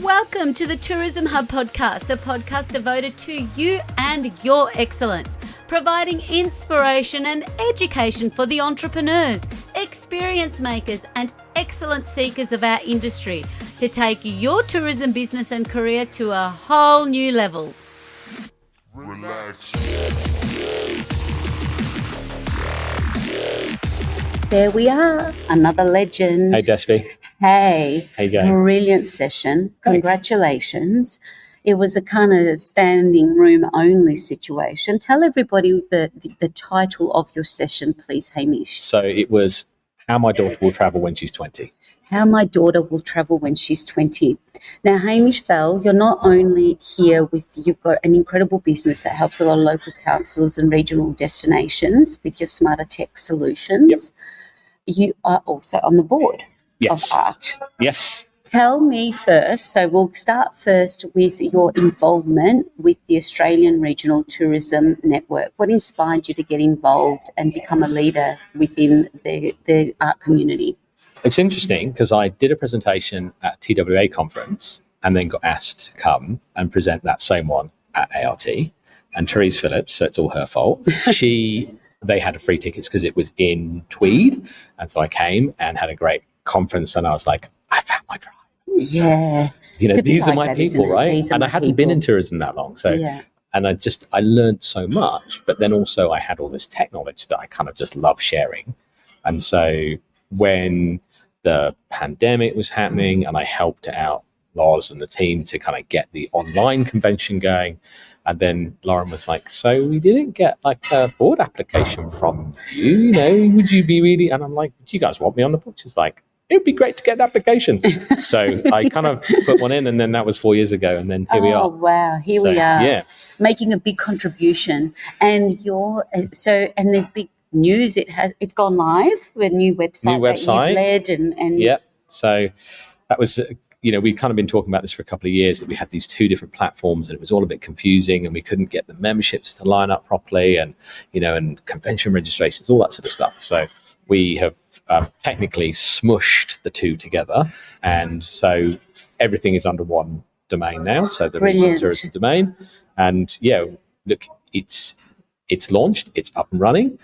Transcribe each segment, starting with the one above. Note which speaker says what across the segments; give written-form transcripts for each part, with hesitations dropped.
Speaker 1: Welcome to the Tourism Hub podcast, a podcast devoted to you and your excellence, providing inspiration and education for the entrepreneurs, experience makers, and excellence seekers of our industry to take your tourism business and career to a whole new level.
Speaker 2: Relax.
Speaker 1: There we are, another legend.
Speaker 3: Hey, Despi.
Speaker 1: Hey,
Speaker 3: How you going?
Speaker 1: brilliant session.
Speaker 3: Thanks.
Speaker 1: Congratulations. It was a kind of standing room only situation. Tell everybody the title of your session, please, Hamish.
Speaker 3: So it was How My Daughter Will Travel When She's 20.
Speaker 1: How my daughter will travel when she's 20. Now, Hamish Fell, you're not only here you've got an incredible business that helps a lot of local councils and regional destinations with your smarter tech solutions. Yep. You are also on the board of ART.
Speaker 3: Yes.
Speaker 1: Tell me first, so we'll start first with your involvement with the Australian Regional Tourism Network. What inspired you to get involved and become a leader within the art community?
Speaker 3: It's interesting because I did a presentation at TWA conference and then got asked to come and present that same one at ART. And Therese Phillips, so it's all her fault, they had free tickets because it was in Tweed. And so I came and had a great conference and I was like, I found my tribe.
Speaker 1: Yeah.
Speaker 3: You know, these
Speaker 1: like
Speaker 3: are my
Speaker 1: that,
Speaker 3: people, right? And I hadn't been in tourism that long. So, and I learned so much, but then also I had all this tech knowledge that I kind of just love sharing. And so when the pandemic was happening and I helped out Loz and the team to kind of get the online convention going. And then Lauren was like, so we didn't get like a board application from you, you know, would you be really? And I'm like, do you guys want me on the board? She's like, it would be great to get an application. So I kind of put one in and then that was 4 years ago. And then here we are.
Speaker 1: Oh, wow. Here we are. Yeah. Making a big contribution. And and there's big news. It's gone live with a new website that you've led and
Speaker 3: yeah. So that was, we've kind of been talking about this for a couple of years, that we had these two different platforms and it was all a bit confusing and we couldn't get the memberships to line up properly and, and convention registrations, all that sort of stuff. So we have technically smushed the two together. And so everything is under one domain now. So the Regional Tourism domain. And look, it's launched, it's up and running.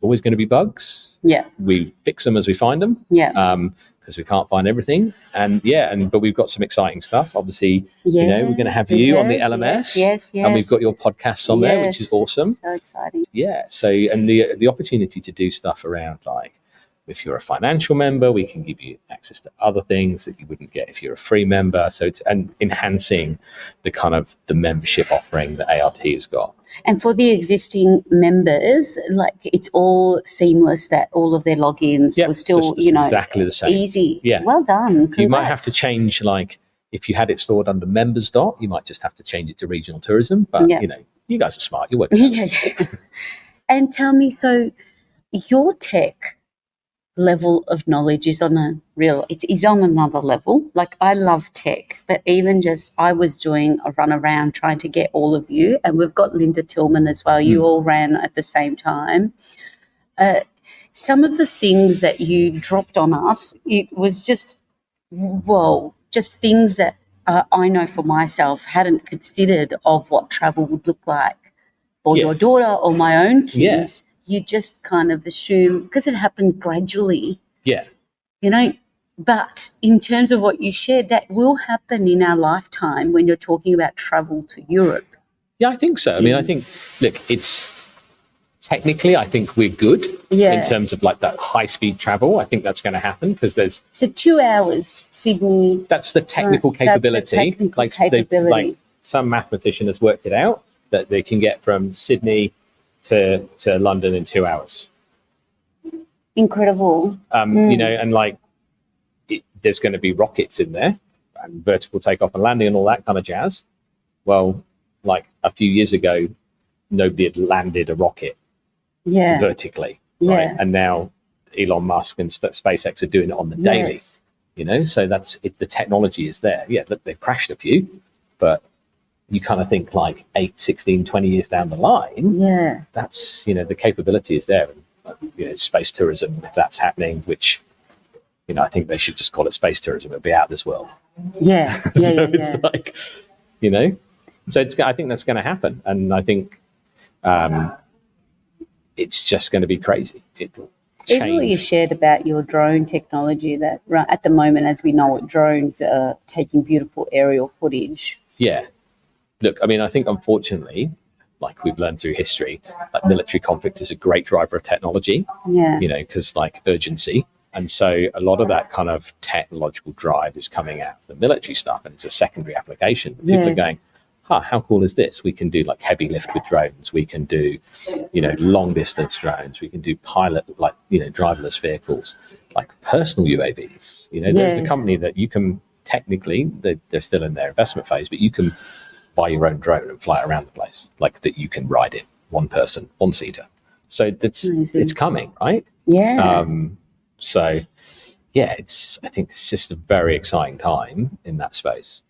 Speaker 3: Always going to be bugs. Yeah. We fix them as we find them. Yeah. Because we can't find everything. But we've got some exciting stuff. Obviously, we're going to have you on the LMS. Yes. And we've got your podcasts on there, which is awesome.
Speaker 1: So exciting.
Speaker 3: Yeah. So, and the opportunity to do stuff around, like, if you're a financial member, we can give you access to other things that you wouldn't get if you're a free member. So it's enhancing the kind of the membership offering that ART has got.
Speaker 1: And for the existing members, like, it's all seamless that all of their logins will still,
Speaker 3: exactly the same.
Speaker 1: Easy.
Speaker 3: Yeah.
Speaker 1: Well done. Congrats.
Speaker 3: You might have to change, like, if you had it stored under members dot, you might just have to change it to regional tourism. But, you guys are smart. You're working.
Speaker 1: Yeah. And tell me, so your tech level of knowledge is on another level. Like, I love tech, but even just I was doing a run around trying to get all of you, and we've got Linda Tillman as well. You all ran at the same time. Some of the things that you dropped on us, it was just things that I know for myself hadn't considered of what travel would look like for your daughter or my own kids. Yeah. You just kind of assume, because it happens gradually. Yeah. But in terms of what you shared, that will happen in our lifetime when you're talking about travel to Europe.
Speaker 3: Yeah, I think so. I mean, I think, look, it's technically, I think we're good in terms of like that high-speed travel. I think that's going to happen because there's...
Speaker 1: So 2 hours, Sydney.
Speaker 3: That's the technical capability. Like some mathematician has worked it out that they can get from Sydney to London in 2 hours.
Speaker 1: Incredible.
Speaker 3: And like there's going to be rockets in there and vertical takeoff and landing and all that kind of jazz. Well, like a few years ago, nobody had landed a rocket vertically. Right? And now Elon Musk and SpaceX are doing it on the daily. So that's it. The technology is there. Yeah, they've crashed a few, but you kind of think like 8, 16, 20 years down the line, that's, the capability is there. And, space tourism, if that's happening, which I think they should just call it space tourism. It'll be out of this world.
Speaker 1: Yeah, yeah, yeah,
Speaker 3: It's
Speaker 1: yeah.
Speaker 3: like, so I think that's going to happen. And I think it's just going to be crazy. It will
Speaker 1: Even what you
Speaker 3: change.
Speaker 1: shared about your drone technology, that at the moment, as we know it, drones are taking beautiful aerial footage.
Speaker 3: Yeah. Look, I mean, I think unfortunately, like we've learned through history, like military conflict is a great driver of technology,
Speaker 1: Yeah.
Speaker 3: because like urgency. And so a lot of that kind of technological drive is coming out of the military stuff, and it's a secondary application. People are
Speaker 1: Yes.
Speaker 3: going, how cool is this? We can do like heavy lift with drones. We can do, long distance drones. We can do pilot, like, driverless vehicles, like personal UAVs. There's a
Speaker 1: Yes.
Speaker 3: company that you can technically, they're still in their investment phase, but you can buy your own drone and fly around the place, like that you can ride it, one person, one seater. So
Speaker 1: Amazing.
Speaker 3: it's coming, right?
Speaker 1: Yeah.
Speaker 3: So yeah, I think it's just a very exciting time in that space.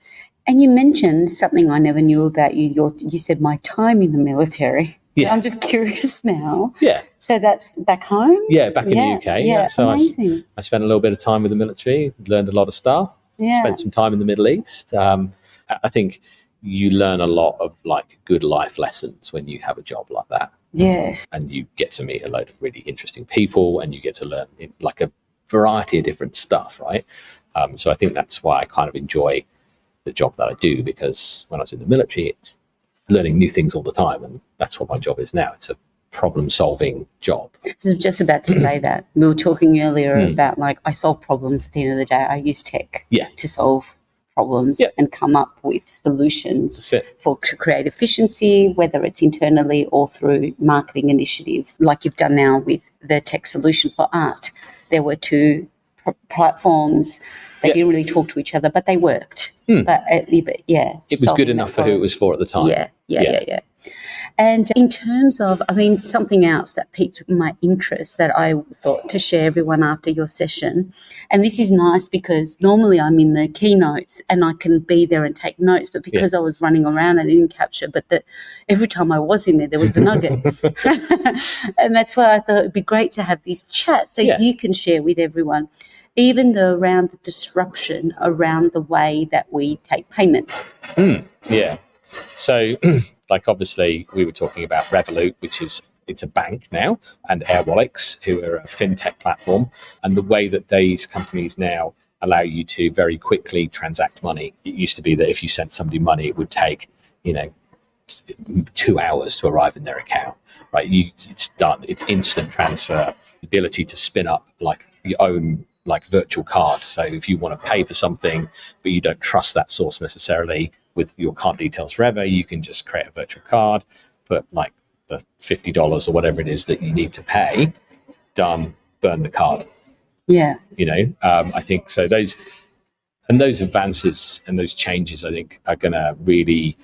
Speaker 1: And you mentioned something I never knew about you. You said my time in the military.
Speaker 3: Yeah.
Speaker 1: I'm just curious now.
Speaker 3: Yeah.
Speaker 1: So that's back home?
Speaker 3: Yeah, back in the UK.
Speaker 1: Yeah,
Speaker 3: So
Speaker 1: amazing.
Speaker 3: I spent a little bit of time with the military, learned a lot of stuff,
Speaker 1: Yeah.
Speaker 3: spent some time in the Middle East. I think you learn a lot of like good life lessons when you have a job like that.
Speaker 1: Yes.
Speaker 3: And you get to meet a load of really interesting people, and you get to learn like a variety of different stuff, right? So I think that's why I kind of enjoy the job that I do, because when I was in the military, it's learning new things all the time, and that's what my job is now. It's a problem-solving job.
Speaker 1: So I was just about to say that. We were talking earlier about like I solve problems at the end of the day. I use tech to solve problems and come up with solutions to create efficiency, whether it's internally or through marketing initiatives, like you've done now with the tech solution for art. There were two platforms. They didn't really talk to each other, but they worked. But yeah,
Speaker 3: it was good enough for who it was for at the time.
Speaker 1: Yeah. And in terms of, something else that piqued my interest that I thought to share everyone after your session, and this is nice because normally I'm in the keynotes and I can be there and take notes, but because I was running around, I didn't capture, but every time I was in there was the nugget. And that's why I thought it'd be great to have this chat so you can share with everyone, even around the disruption around the way that we take payment.
Speaker 3: Yeah. So, like, obviously, we were talking about Revolut, it's a bank now, and Airwallex, who are a fintech platform. And the way that these companies now allow you to very quickly transact money. It used to be that if you sent somebody money, it would take, 2 hours to arrive in their account, right? It's done. It's instant transfer, ability to spin up like your own like virtual card. So if you want to pay for something, but you don't trust that source necessarily with your card details forever, you can just create a virtual card, put like the $50 or whatever it is that you need to pay, done, burn the card.
Speaker 1: Yeah.
Speaker 3: I think so. Those advances and those changes, I think, are going to really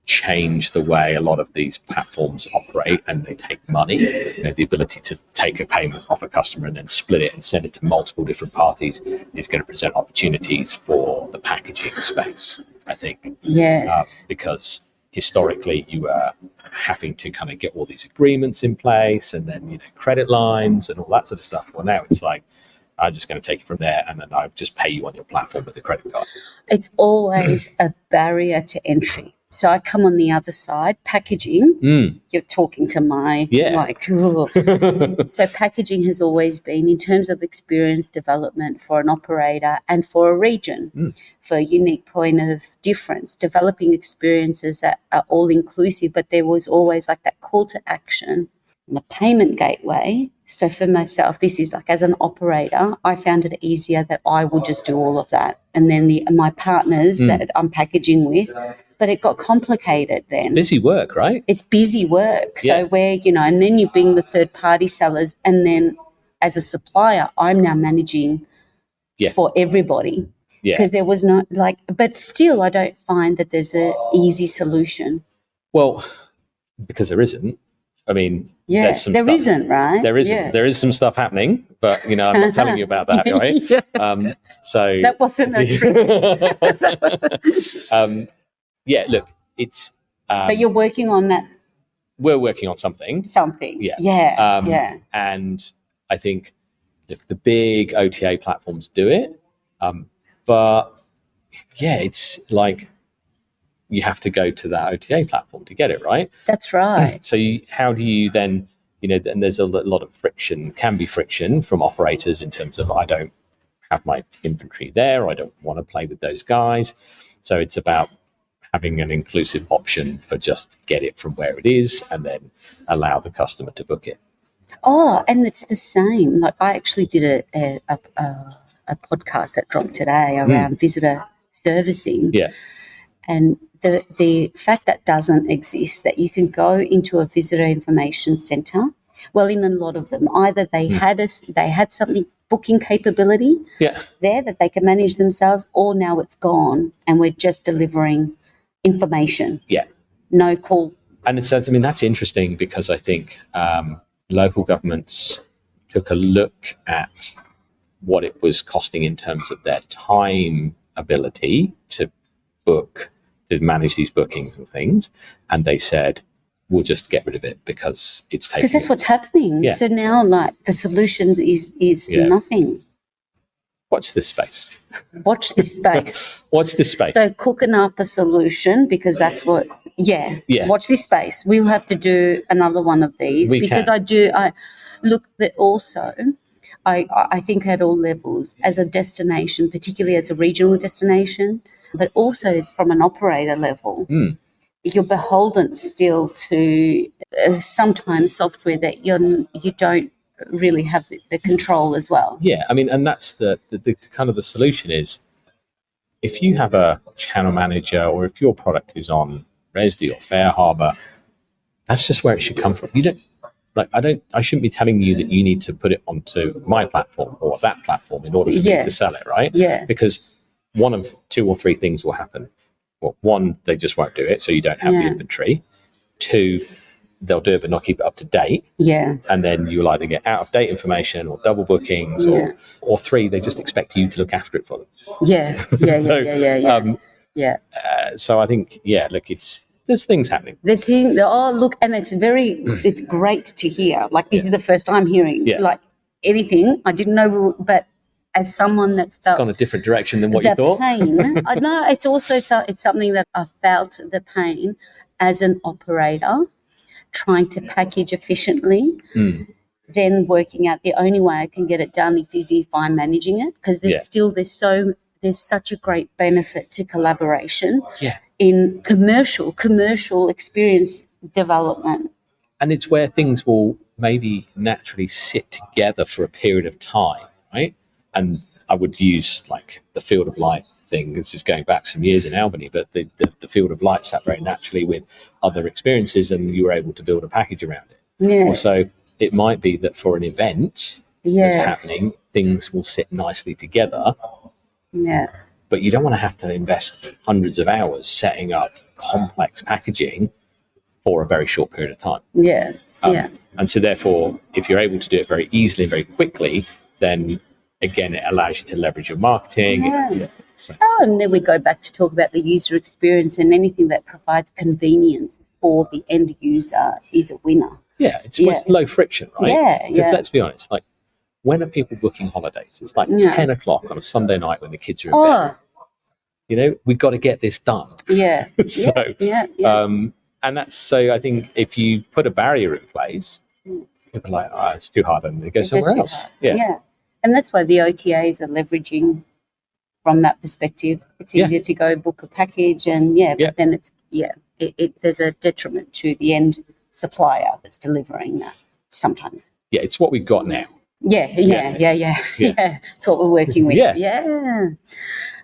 Speaker 3: change the way a lot of these platforms operate, and they take money. The ability to take a payment off a customer and then split it and send it to multiple different parties is going to present opportunities for the packaging space, I think.
Speaker 1: Yes.
Speaker 3: Because historically you were having to kind of get all these agreements in place, and then credit lines and all that sort of stuff. Well, now it's like, I'm just going to take it from there, and then I just pay you on your platform with a credit card.
Speaker 1: It's always a barrier to entry. So I come on the other side, packaging. You're talking to my So packaging has always been, in terms of experience development for an operator and for a region, for a unique point of difference, developing experiences that are all inclusive, but there was always like that call to action, the payment gateway. So for myself, this is like, as an operator, I found it easier that I will just do all of that. And then my partners that I'm packaging with, but it got complicated then.
Speaker 3: Busy work, right?
Speaker 1: It's busy work. So where, and then you bring the third party sellers, and then as a supplier, I'm now managing for everybody. Because there was no but still I don't find that there's an easy solution.
Speaker 3: Well, because there isn't. I mean, there's some
Speaker 1: there
Speaker 3: stuff.
Speaker 1: Isn't, right?
Speaker 3: There isn't.
Speaker 1: Yeah.
Speaker 3: There is some stuff happening, but I'm not telling you about that, right? So
Speaker 1: that wasn't a trick.
Speaker 3: Look, it's.
Speaker 1: But you're working on that.
Speaker 3: We're working on something.
Speaker 1: Yeah.
Speaker 3: And I think the big OTA platforms do it, but yeah, it's like you have to go to that OTA platform to get it, right?
Speaker 1: That's right.
Speaker 3: So how do you then, and there's a lot of friction, can be friction from operators in terms of, I don't have my inventory there, I don't want to play with those guys. So it's about having an inclusive option for just get it from where it is and then allow the customer to book it.
Speaker 1: Oh, and it's the same. Like I actually did a podcast that dropped today around visitor servicing.
Speaker 3: Yeah.
Speaker 1: And the fact that doesn't exist, that you can go into a visitor information centre. Well, in a lot of them, either they had something booking capability there that they can manage themselves, or now it's gone and we're just delivering information.
Speaker 3: Yeah.
Speaker 1: No call.
Speaker 3: And that's interesting because I think local governments took a look at what it was costing in terms of their time ability to manage these bookings and things, and they said, we'll just get rid of it because it's taking.
Speaker 1: Because that's what's happening.
Speaker 3: Yeah.
Speaker 1: So now, like, the solutions is nothing.
Speaker 3: Watch this space.
Speaker 1: Watch this space.
Speaker 3: Watch this space.
Speaker 1: So cooking up a solution, because that's what. Yeah. Watch this space. We'll have to do another one of these but also. I think at all levels, as a destination, particularly as a regional destination, but also as from an operator level, you're beholden still to sometimes software that you don't really have the control as well.
Speaker 3: Yeah, I mean, and that's the kind of the solution is, if you have a channel manager or if your product is on Resdy or FareHarbor, that's just where it should come from. You don't. I shouldn't be telling you that you need to put it onto my platform or that platform in order for me to sell it, right?
Speaker 1: Yeah.
Speaker 3: Because one of two or three things will happen. Well, one, they just won't do it, so you don't have the inventory. Two, they'll do it but not keep it up to date.
Speaker 1: Yeah.
Speaker 3: And then you'll either get out of date information or double bookings, or three, they just expect you to look after it for them.
Speaker 1: Yeah.
Speaker 3: So I think, look, there's things happening.
Speaker 1: There's things. Oh, look, and it's great to hear. Like, this is the first time hearing like anything. I didn't know, but as someone that's felt,
Speaker 3: it's gone a different direction than what you thought.
Speaker 1: Pain. I know it's also it's something that I felt the pain as an operator, trying to package efficiently. Then working out the only way I can get it done is if I'm managing it, because there's such a great benefit to collaboration.
Speaker 3: Yeah.
Speaker 1: In commercial experience development.
Speaker 3: And it's where things will maybe naturally sit together for a period of time, right? And I would use like the field of light thing. This is going back some years in Albany, but the field of light sat very naturally with other experiences and you were able to build a package around it.
Speaker 1: Yes.
Speaker 3: Also, it might be that for an event that's happening, things will sit nicely together.
Speaker 1: Yeah.
Speaker 3: But you don't want to have to invest hundreds of hours setting up complex packaging for a very short period of time.
Speaker 1: Yeah,
Speaker 3: And so therefore, if you're able to do it very easily and very quickly, then again, it allows you to leverage your marketing.
Speaker 1: Yeah. And then we go back to talk about the user experience, and anything that provides convenience for the end user is a winner.
Speaker 3: Yeah, it's low friction, right?
Speaker 1: Yeah,
Speaker 3: Because let's be honest, like, when are people booking holidays? It's like 10 o'clock on a Sunday night when the kids are in bed. We've got to get this done.
Speaker 1: Yeah.
Speaker 3: And that's, so I think if you put a barrier in place, people are like, it's too hard, and they go somewhere else. Yeah.
Speaker 1: And that's why the OTAs are leveraging from that perspective. It's easier to go book a package and but then it's, there's a detriment to the end supplier that's delivering that sometimes.
Speaker 3: Yeah, it's what we've got now.
Speaker 1: Yeah. It's what we're working with. Yeah.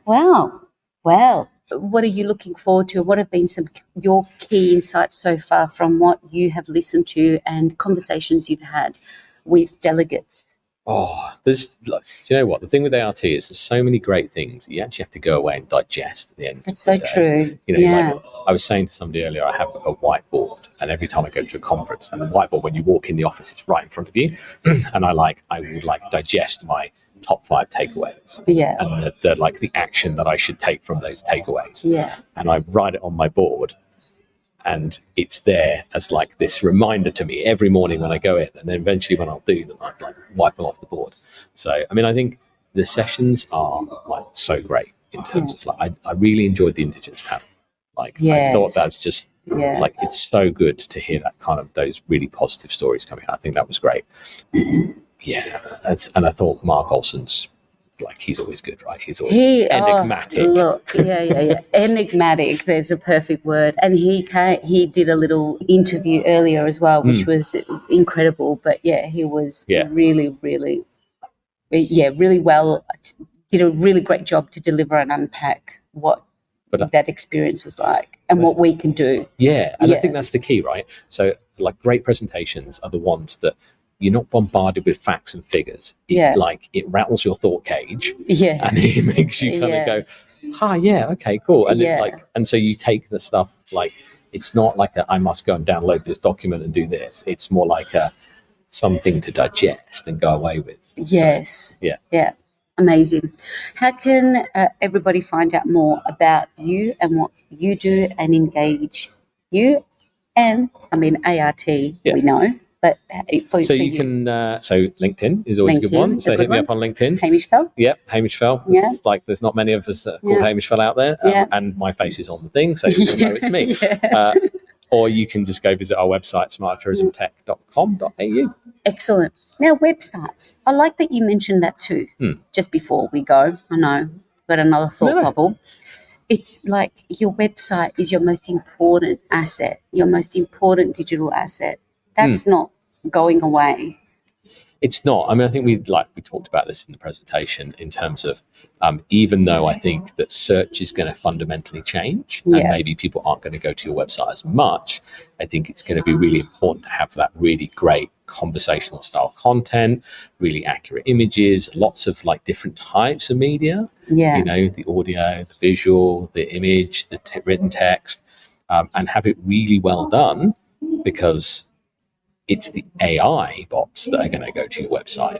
Speaker 1: Wow. Well, what are you looking forward to? What have been some your key insights so far from what you have listened to and conversations you've had with delegates?
Speaker 3: Oh, do you know what? The thing with ART is there's so many great things that you actually have to go away and digest at the end.
Speaker 1: That's so true.
Speaker 3: Like I was saying to somebody earlier, I have a whiteboard, and every time I go to a conference, and the whiteboard, when you walk in the office, it's right in front of you, and I would digest my top 5 takeaways.
Speaker 1: Yeah.
Speaker 3: And the action that I should take from those takeaways.
Speaker 1: Yeah.
Speaker 3: And I write it on my board, and it's there as like this reminder to me every morning when I go in, and then eventually when I'll do them, I like wipe them off the board. So I mean, I think the sessions are like so great in terms of like I really enjoyed the Indigenous panel. Like I thought that was just like it's so good to hear that kind of those really positive stories coming out. I think that was great. Yeah, and I thought Mark Olsen's like he's always good, right? He's always enigmatic.
Speaker 1: Enigmatic. There's a perfect word. And he did a little interview earlier as well, which was incredible. But yeah, he was really, really, really well. Did a really great job to deliver and unpack what that experience was like and what we can do.
Speaker 3: Yeah, and I think that's the key, right? So like great presentations are the ones that you're not bombarded with facts and figures. It rattles your thought cage.
Speaker 1: Yeah.
Speaker 3: And it makes you kind of go, okay, cool. And and so you take the stuff like it's not like I must go and download this document and do this. It's more like something to digest and go away with.
Speaker 1: Yes.
Speaker 3: So,
Speaker 1: yeah. Amazing. How can everybody find out more about you and what you do and engage you? And I mean, ART, we know, but for
Speaker 3: you can, so LinkedIn is always a good one. So hit me up on LinkedIn.
Speaker 1: Hamish Fell.
Speaker 3: Yep, Hamish Fell.
Speaker 1: Yeah.
Speaker 3: It's like there's not many of us called Hamish Fell out there. And my face is on the thing, so people know it's me. Or you can just go visit our website, smarttourismtech.com.au.
Speaker 1: Excellent. Now, websites. I like that you mentioned that too. Just before we go, I know, got another thought bubble. It's like your website is your most important asset, your most important digital asset. That's not going away.
Speaker 3: It's not. I mean, I think we talked about this in the presentation in terms of even though I think that search is going to fundamentally change and maybe people aren't going to go to your website as much, I think it's going to be really important to have that really great conversational style content, really accurate images, lots of like different types of media, you know, the audio, the visual, the image, the written text, and have it really well done because it's the AI bots that are going to go to your website.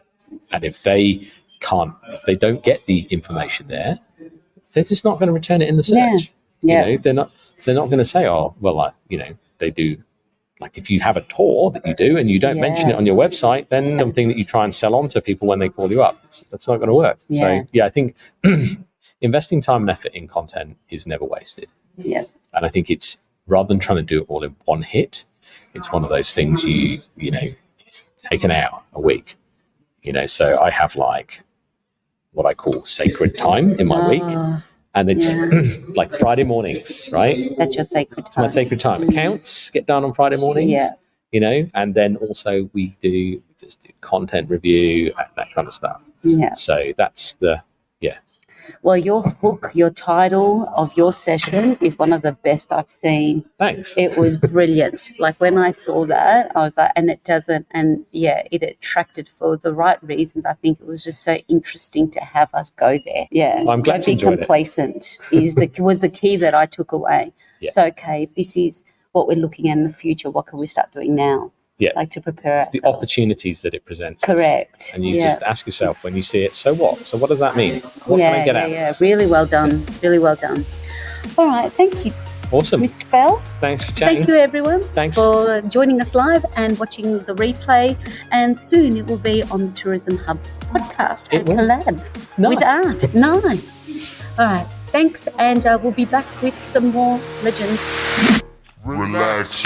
Speaker 3: And if they don't get the information there, they're just not going to return it in the search. You know, they're not going to say, oh, well, they do. Like if you have a tour that you do and you don't mention it on your website, then something that you try and sell on to people when they call you up, that's not going to work. So I think investing time and effort in content is never wasted. And I think it's rather than trying to do it all in one hit, it's one of those things you take an hour a week, so I have like what I call sacred time in my week. And it's like Friday mornings, right?
Speaker 1: That's your sacred time.
Speaker 3: It's my sacred time. Accounts get done on Friday mornings, and then also we just do content review, that kind of stuff. So that's
Speaker 1: Well, your hook, your title of your session is one of the best I've seen.
Speaker 3: Thanks.
Speaker 1: It was brilliant. Like when I saw that, I was like, it attracted for the right reasons. I think it was just so interesting to have us go there. Yeah.
Speaker 3: Well, I'm glad
Speaker 1: Don't be complacent was the key that I took away. So, okay, if this is what we're looking at in the future, what can we start doing now? Like to prepare ourselves.
Speaker 3: The opportunities that it presents.
Speaker 1: Correct.
Speaker 3: And you just ask yourself when you see it, so what? So what does that mean? What can I get out of this?
Speaker 1: Really well done. Really well done. All right. Thank you.
Speaker 3: Awesome.
Speaker 1: Mr. Fell.
Speaker 3: Thanks for chatting.
Speaker 1: Thank you, everyone.
Speaker 3: Thanks
Speaker 1: for joining us live and watching the replay. And soon it will be on the Tourism Hub podcast at Collab with Art. Nice. All right. Thanks. And we'll be back with some more legends.
Speaker 2: Relax.